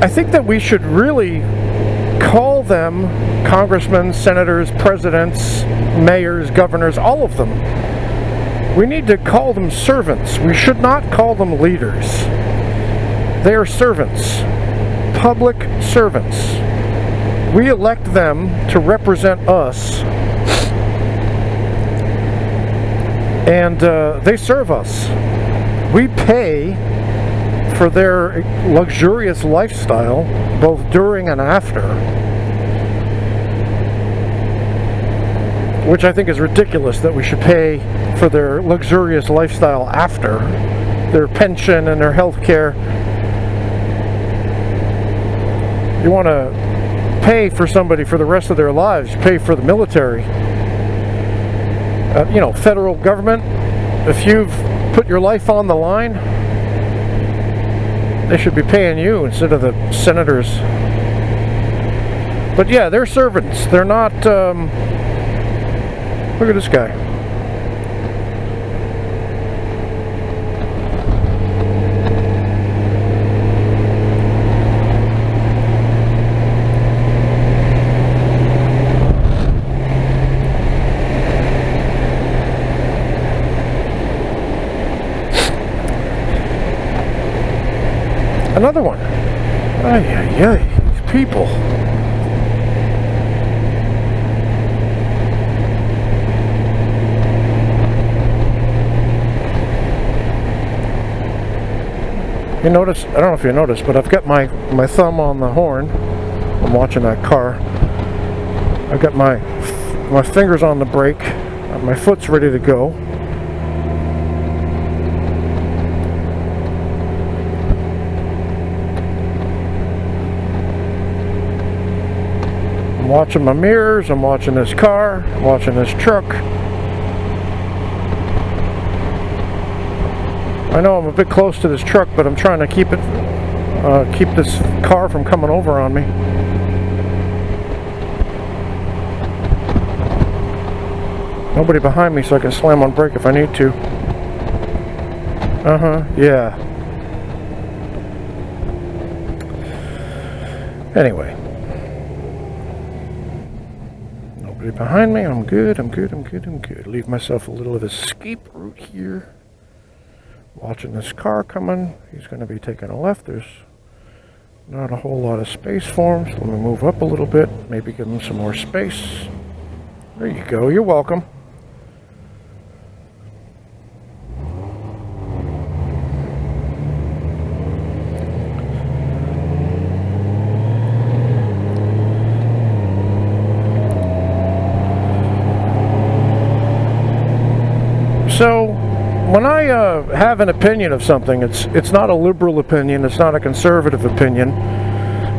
I think that we should really call them congressmen, senators, presidents, mayors, governors, all of them. We need to call them servants. We should not call them leaders. They are servants, public servants. We elect them to represent us, and they serve us. We pay for their luxurious lifestyle, both during and after, which I think is ridiculous that we should pay for their luxurious lifestyle after their pension and their health care. You want to pay for somebody for the rest of their lives, you pay for the military. You know, federal government, if you've put your life on the line, they should be paying you instead of the senators. But yeah, they're servants. They're not, look at this guy. Another one. Ay, ay, ay, these people. You notice, I don't know if you noticed, but I've got my thumb on the horn. I'm watching that car. I've got my fingers on the brake. My foot's ready to go. I'm watching my mirrors, I'm watching this car, I'm watching this truck. I know I'm a bit close to this truck, but I'm trying to keep this car from coming over on me. Nobody behind me, so I can slam on brake if I need to. Yeah. Anyway. Nobody behind me, I'm good, I'm good, I'm good, I'm good. Leave myself a little of escape route here. Watching this car coming. He's going to be taking a left. There's not a whole lot of space for him, so let me move up a little bit. Maybe give him some more space. There you go. You're welcome. So, when I have an opinion of something, it's not a liberal opinion, it's not a conservative opinion,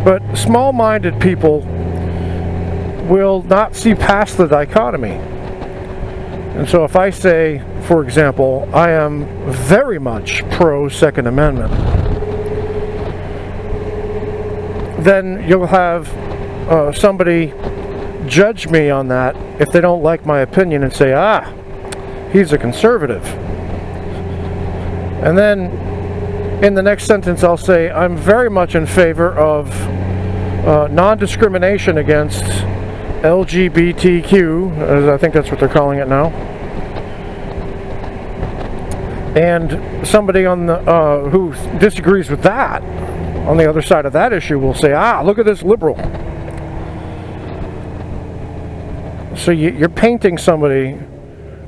but small-minded people will not see past the dichotomy. And so if I say, for example, I am very much pro-Second Amendment, then you'll have somebody judge me on that if they don't like my opinion and say, ah, he's a conservative. And then in the next sentence I'll say I'm very much in favor of non-discrimination against LGBTQ, as I think that's what they're calling it now. And somebody on the who disagrees with that, on the other side of that issue, will say, ah, look at this liberal. So you're painting somebody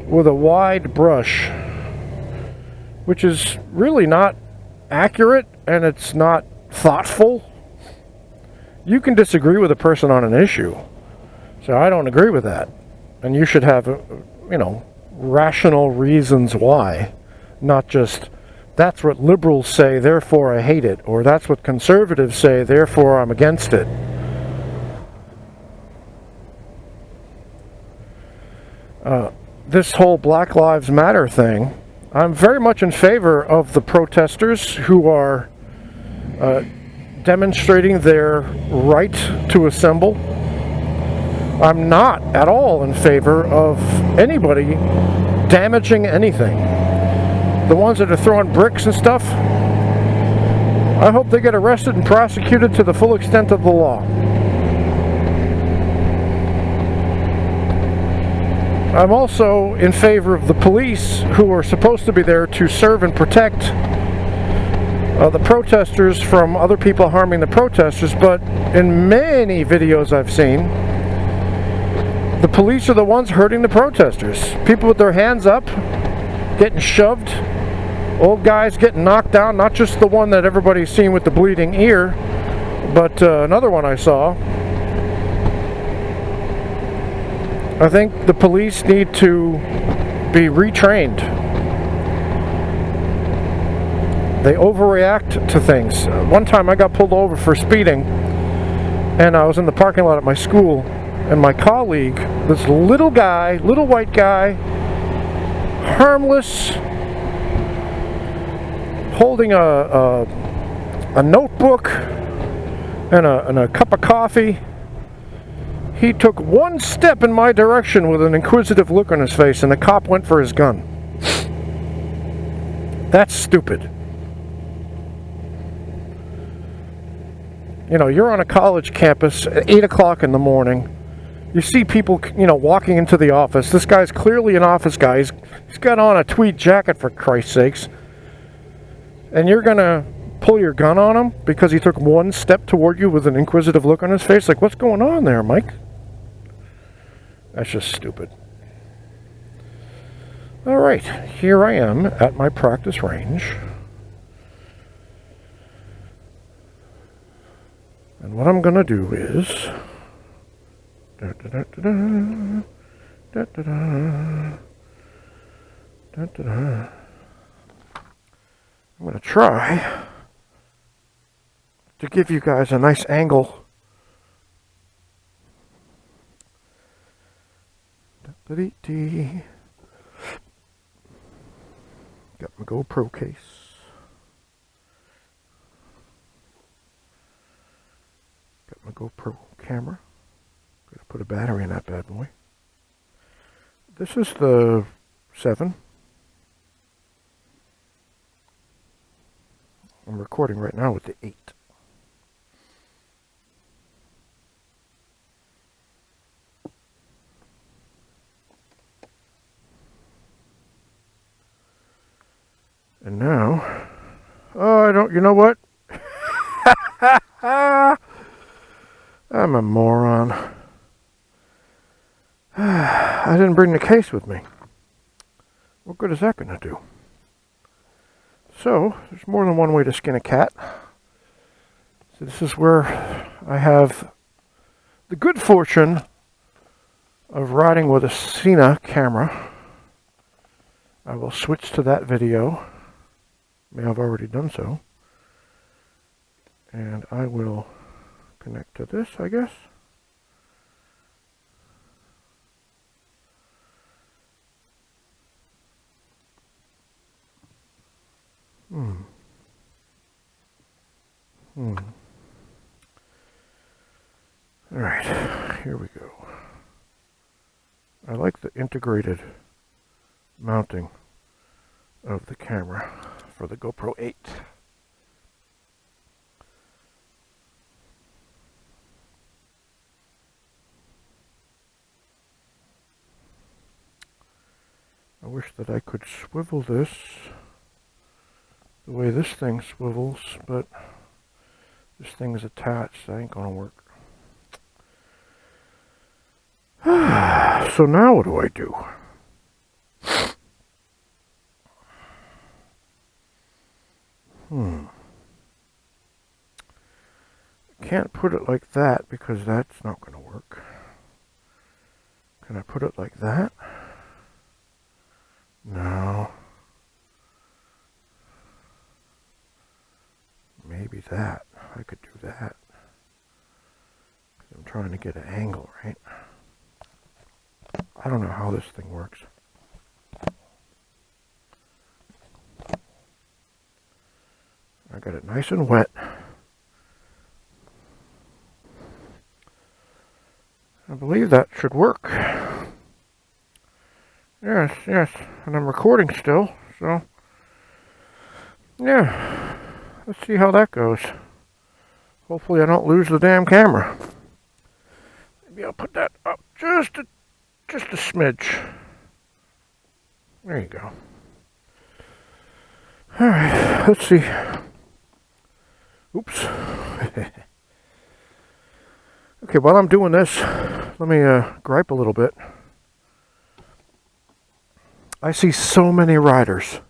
with a wide brush, which is really not accurate, and it's not thoughtful. You can disagree with a person on an issue. So I don't agree with that. And you should have, you know, rational reasons why. Not just, that's what liberals say, therefore I hate it. Or that's what conservatives say, therefore I'm against it. This whole Black Lives Matter thing, I'm very much in favor of the protesters who are demonstrating their right to assemble. I'm not at all in favor of anybody damaging anything. The ones that are throwing bricks and stuff, I hope they get arrested and prosecuted to the full extent of the law. I'm also in favor of the police, who are supposed to be there to serve and protect the protesters from other people harming the protesters, but in many videos I've seen, the police are the ones hurting the protesters. People with their hands up, getting shoved, old guys getting knocked down, not just the one that everybody's seen with the bleeding ear, but another one I saw. I think the police need to be retrained. They overreact to things. One time I got pulled over for speeding, and I was in the parking lot at my school, and my colleague, this little guy, little white guy, harmless, holding a notebook and a cup of coffee, he took one step in my direction with an inquisitive look on his face, and the cop went for his gun. That's stupid. You know, you're on a college campus at 8 o'clock in the morning. You see people, you know, walking into the office. This guy's clearly an office guy. He's got on a tweed jacket, for Christ's sakes. And you're going to pull your gun on him because he took one step toward you with an inquisitive look on his face? Like, what's going on there, Mike? That's just stupid. All right, here I am at my practice range. And what I'm going to do is... I'm going to try to give you guys a nice angle. Got my GoPro case. Got my GoPro camera. Got to put a battery in that bad boy. This is the 7. I'm recording right now with the 8. And now, you know what? I'm a moron. I didn't bring the case with me. What good is that going to do? So, there's more than one way to skin a cat. So this is where I have the good fortune of riding with a Sena camera. I will switch to that video. May have already done so. And I will connect to this, I guess. Alright, here we go. I like the integrated mounting of the camera for the GoPro 8. I wish that I could swivel this the way this thing swivels, but this thing is attached. That ain't gonna work. So now what do I do? Can't put it like that because that's not going to work. Can I put it like that? No. Maybe that. I could do that. 'Cause I'm trying to get an angle, right? I don't know how this thing works. I got it nice and wet. I believe that should work. Yes, and I'm recording still, so yeah, let's see how that goes. Hopefully I don't lose the damn camera. Maybe I'll put that up just a smidge. There you go. Alright, let's see. Oops. Okay, while I'm doing this, let me gripe a little bit. I see so many riders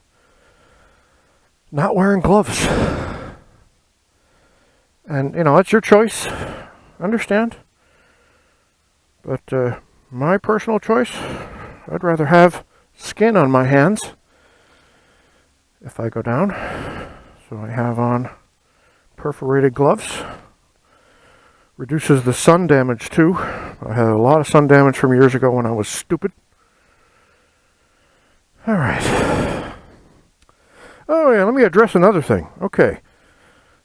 not wearing gloves. And, you know, it's your choice. Understand? But my personal choice, I'd rather have skin on my hands if I go down. So I have on perforated gloves. Reduces the sun damage too. I had a lot of sun damage from years ago when I was stupid. Alright. Oh yeah, let me address another thing. Okay.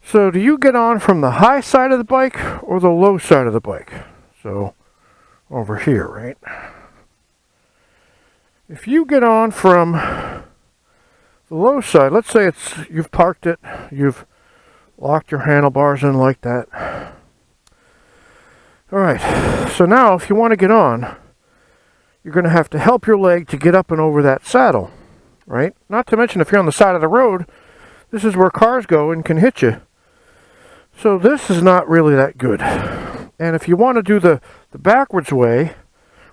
So do you get on from the high side of the bike or the low side of the bike? So over here, right? If you get on from the low side, let's say you've parked it, you've locked your handlebars in like that. Alright, so now if you want to get on, you're going to have to help your leg to get up and over that saddle, right? Not to mention if you're on the side of the road, this is where cars go and can hit you. So this is not really that good. And if you want to do the backwards way,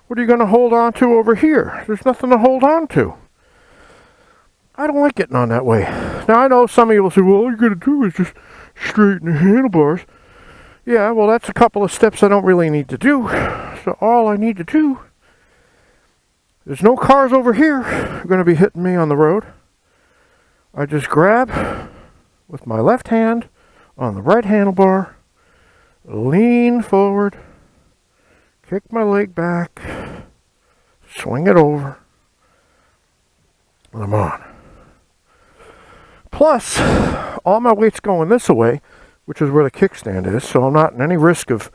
what are you going to hold on to over here? There's nothing to hold on to. I don't like getting on that way. Now I know some of you will say, well, all you got to do is just straighten the handlebars. Yeah, well, that's a couple of steps I don't really need to do. So all I need to do, there's no cars over here going to be hitting me on the road. I just grab with my left hand on the right handlebar, lean forward, kick my leg back, swing it over, and I'm on. Plus, all my weight's going this way, which is where the kickstand is, so I'm not in any risk of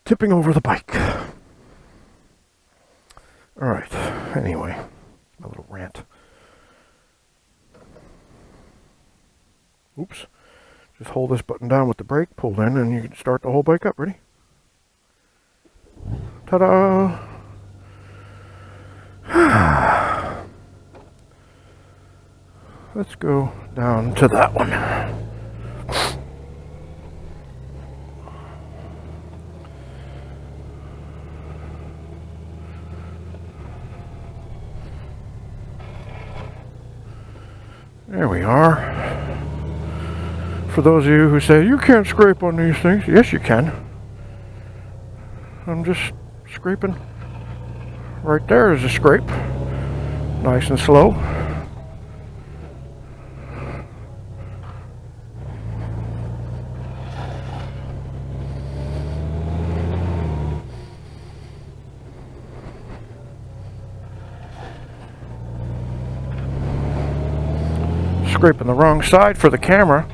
tipping over the bike. Alright, anyway, a little rant. Oops. Just hold this button down with the brake pulled in and you can start the whole bike up. Ready? Ta-da! Let's go down to that one. There we are. For those of you who say, you can't scrape on these things. Yes, you can. I'm just scraping. Right there is a scrape. Nice and slow. Scraping the wrong side for the camera,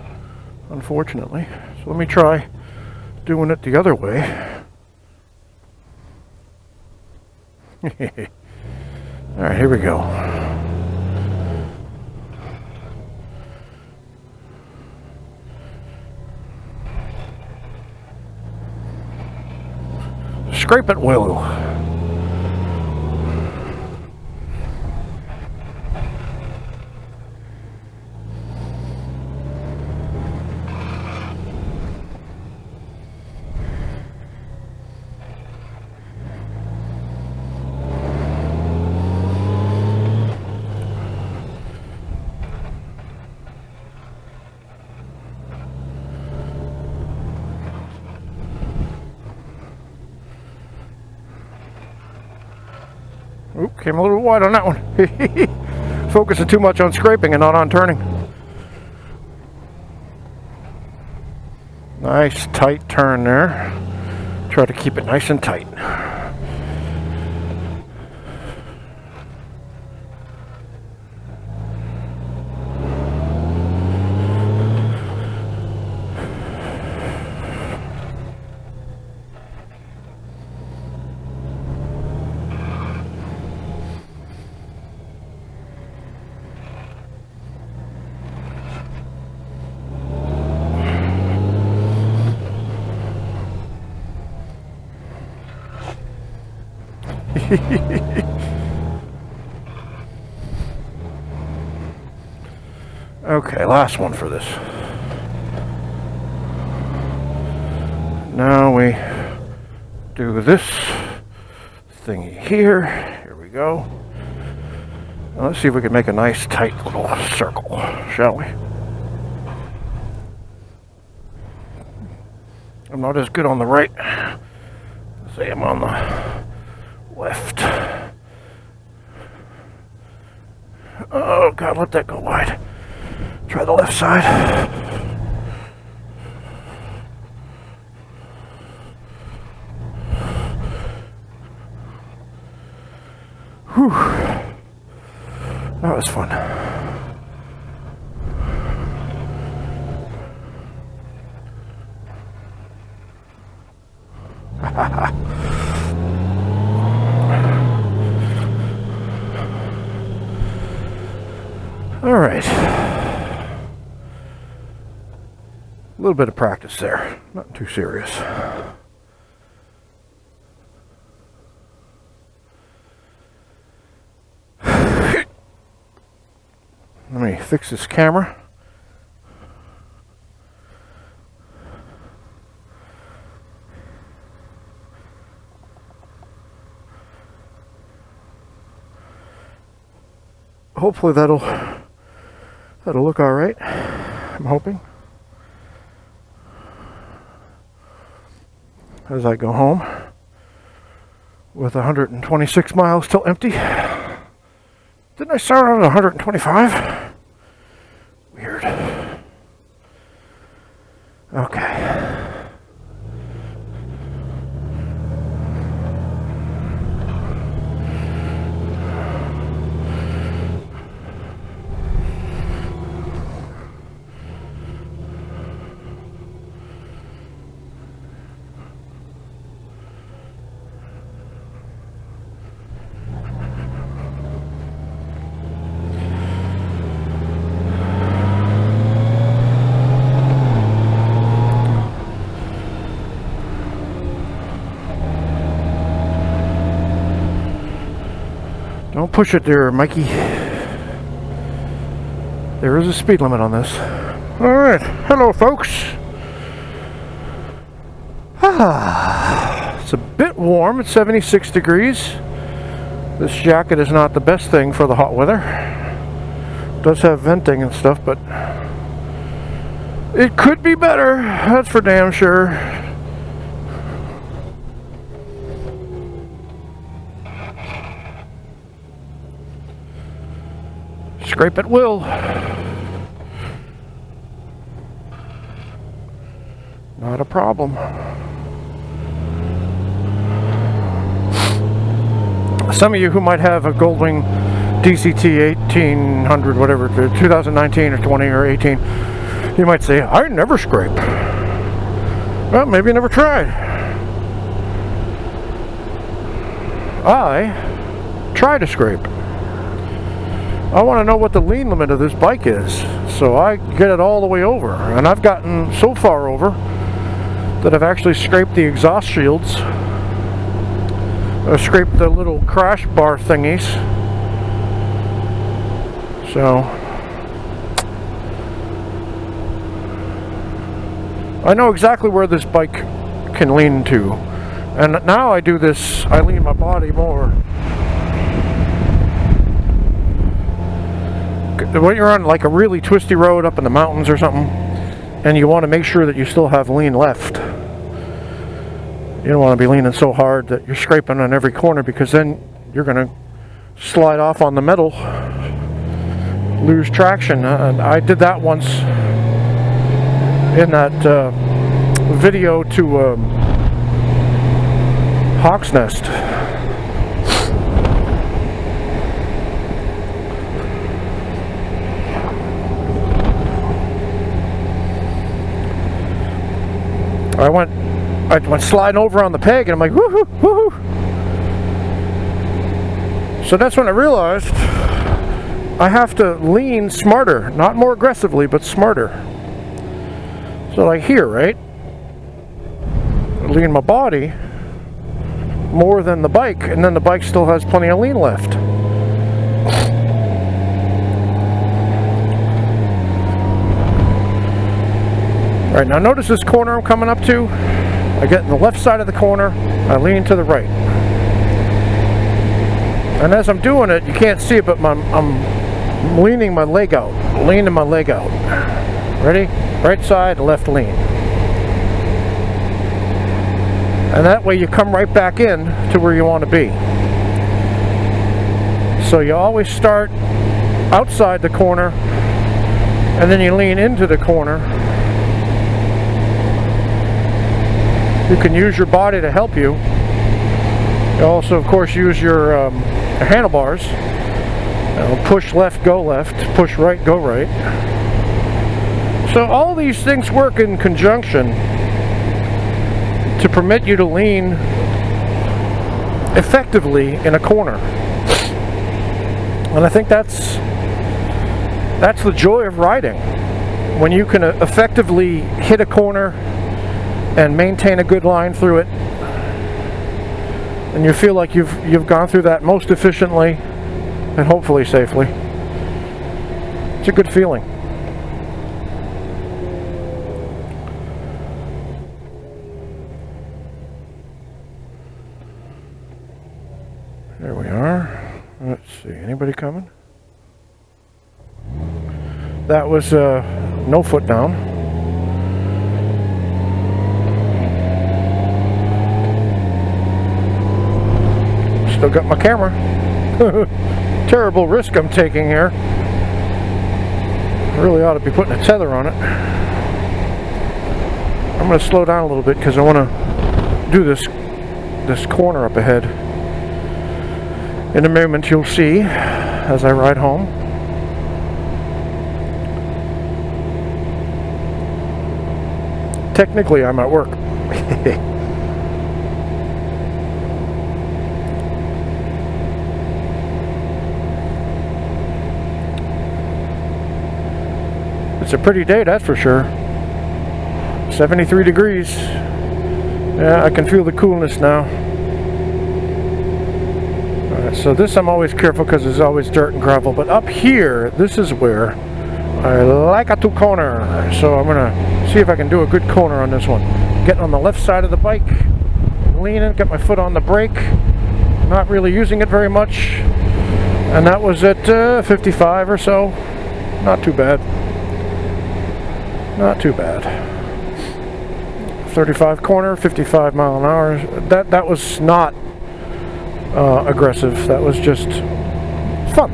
unfortunately. So let me try doing it the other way. Alright, here we go. Scrape it well. Oop, came a little wide on that one. Focusing too much on scraping and not on turning. Nice tight turn there. Try to keep it nice and tight. Okay, last one for this. Now we do this thingy here. Here we go. Now let's see if we can make a nice tight little circle, shall we? I'm not as good on the right as I am on the left. Oh God, let that go wide. Try the left side. Whew. That was fun. All right. A little bit of practice there. Not too serious. Let me fix this camera. Hopefully that'll look all right. I'm hoping. As I go home with 126 miles till empty. Didn't I start out at 125? Weird. Okay. Don't push it there, Mikey. There is a speed limit on this. Alright, hello folks. It's a bit warm, it's 76 degrees. This jacket is not the best thing for the hot weather. It does have venting and stuff, but it could be better, that's for damn sure. Scrape at will. Not a problem. Some of you who might have a Goldwing DCT 1800, whatever, 2019 or 20 or 18, you might say, I never scrape. Well, maybe you never tried. I try to scrape. I want to know what the lean limit of this bike is, so I get it all the way over. And I've gotten so far over that I've actually scraped the exhaust shields. I've scraped the little crash bar thingies. So I know exactly where this bike can lean to. And now I do this, I lean my body more. When you're on like a really twisty road up in the mountains or something, and you want to make sure that you still have lean left, you don't want to be leaning so hard that you're scraping on every corner, because then you're going to slide off on the metal, lose traction. And I did that once in that video to Hawk's Nest. I went sliding over on the peg, and I'm like, woohoo, woohoo. So that's when I realized I have to lean smarter, not more aggressively, but smarter. So like here, right? I lean my body, more than the bike, and then the bike still has plenty of lean left. All right, now notice this corner I'm coming up to. I get in the left side of the corner, I lean to the right. And as I'm doing it, you can't see it, but I'm leaning my leg out, leaning my leg out. Ready? Right side, left lean. And that way you come right back in to where you want to be. So you always start outside the corner, and then you lean into the corner. You can use your body to help you. You also, of course, use your handlebars. Push left, go left. Push right, go right. So all these things work in conjunction to permit you to lean effectively in a corner. And I think that's the joy of riding. When you can effectively hit a corner and maintain a good line through it, and you feel like you've gone through that most efficiently and hopefully safely. It's a good feeling. There we are. Let's see, anybody coming? That was no foot down. Still got my camera. Terrible risk I'm taking here. I really ought to be putting a tether on it. I'm going to slow down a little bit because I want to do this corner up ahead. In a moment you'll see as I ride home. Technically I'm at work. It's a pretty day, that's for sure. 73 degrees. Yeah, I can feel the coolness now. Alright, so this I'm always careful because there's always dirt and gravel. But up here, this is where I like to corner. So I'm going to see if I can do a good corner on this one. Getting on the left side of the bike, leaning, got my foot on the brake. Not really using it very much. And that was at 55 or so. Not too bad. Not too bad. 35 corner, 55 mile an hour. That was not aggressive. That was just fun.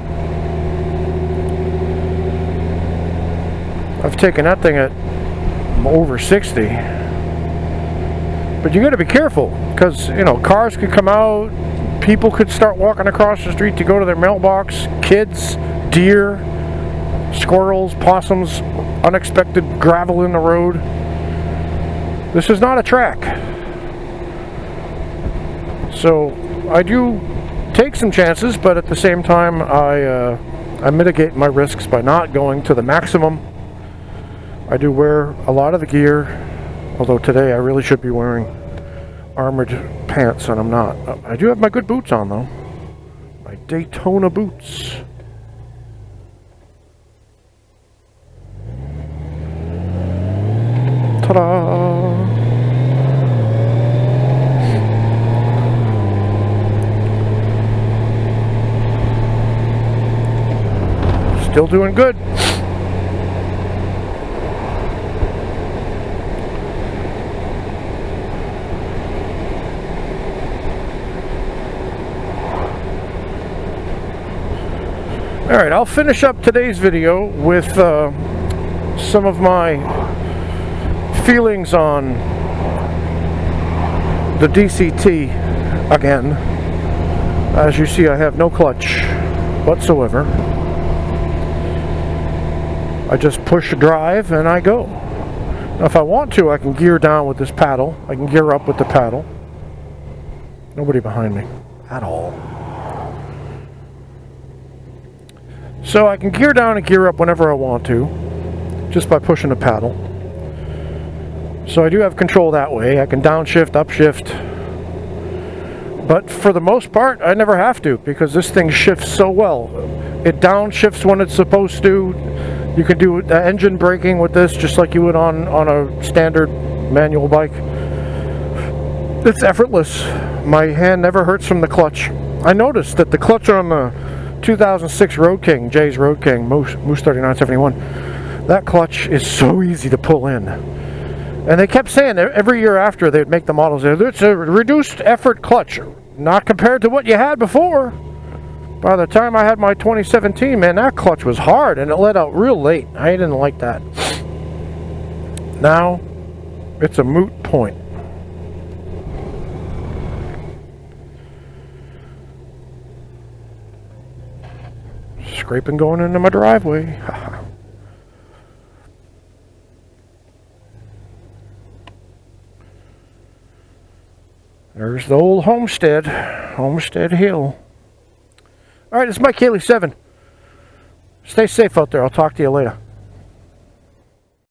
I've taken that thing at over 60. But you got to be careful because, you know, cars could come out, people could start walking across the street to go to their mailbox, kids, deer, squirrels, possums, unexpected gravel in the road. This is not a track. So I do take some chances, but at the same time I mitigate my risks by not going to the maximum. I do wear a lot of the gear, although today I really should be wearing armored pants and I'm not. I do have my good boots on though. My Daytona boots. Ta-da! Still doing good. Alright, I'll finish up today's video with some of my feelings on the DCT again. As you see, I have no clutch whatsoever. I just push drive and I go. Now if I want to, I can gear down with this paddle. I can gear up with the paddle. Nobody behind me at all. So I can gear down and gear up whenever I want to, just by pushing the paddle. So I do have control that way. I can downshift, upshift, But for the most part, I never have to, because this thing shifts so well. It downshifts when it's supposed to. You can do the engine braking with this just like you would on a standard manual bike. It's effortless. My hand never hurts from the clutch. I noticed that the clutch on the 2006 Road King, Jay's Road King, Moose 3971, that clutch is so easy to pull in. And they kept saying every year after they'd make the models, it's a reduced effort clutch, not compared to what you had before. By the time I had my 2017, man, that clutch was hard and it let out real late. I didn't like that. Now, it's a moot point. Scraping going into my driveway. There's the old homestead hill. All right, this is Mike Haley 7. Stay safe out there. I'll talk to you later.